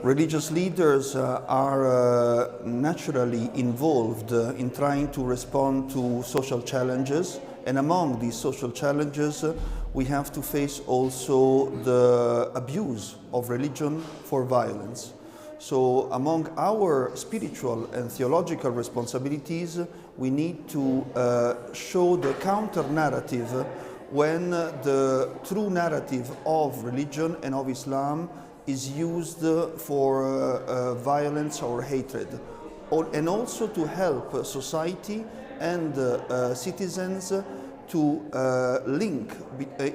Religious leaders are naturally involved in trying to respond to social challenges, and among these social challenges we have to face also the abuse of religion for violence. So among our spiritual and theological responsibilities, we need to show the counter-narrative when the true narrative of religion and of Islam is used for violence or hatred, and also to help society and citizens to link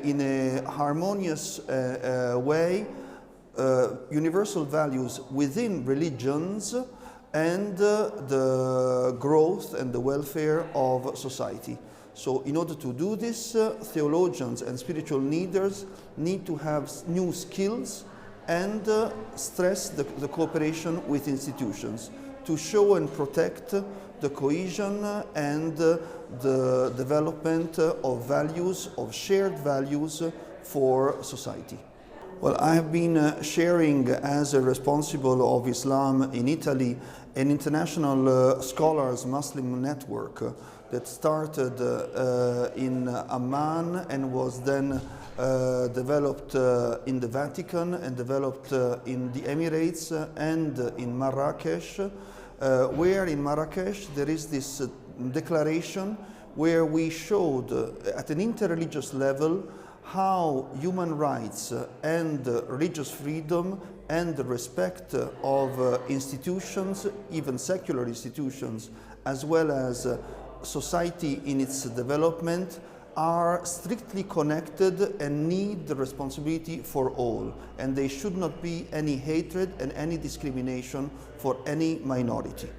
in a harmonious way universal values within religions and the growth and the welfare of society. So in order to do this, theologians and spiritual leaders need to have new skills and stress the cooperation with institutions to show and protect the cohesion and the development of values, of shared values for society. Well, I have been sharing as a responsible of Islam in Italy an international scholars Muslim network that started in Amman and was then developed in the Vatican and developed in the Emirates and in Marrakesh, where in Marrakesh there is this declaration where we showed at an interreligious level how human rights and religious freedom and the respect of institutions, even secular institutions, as well as society in its development, are strictly connected and need the responsibility for all, and there should not be any hatred and any discrimination for any minority.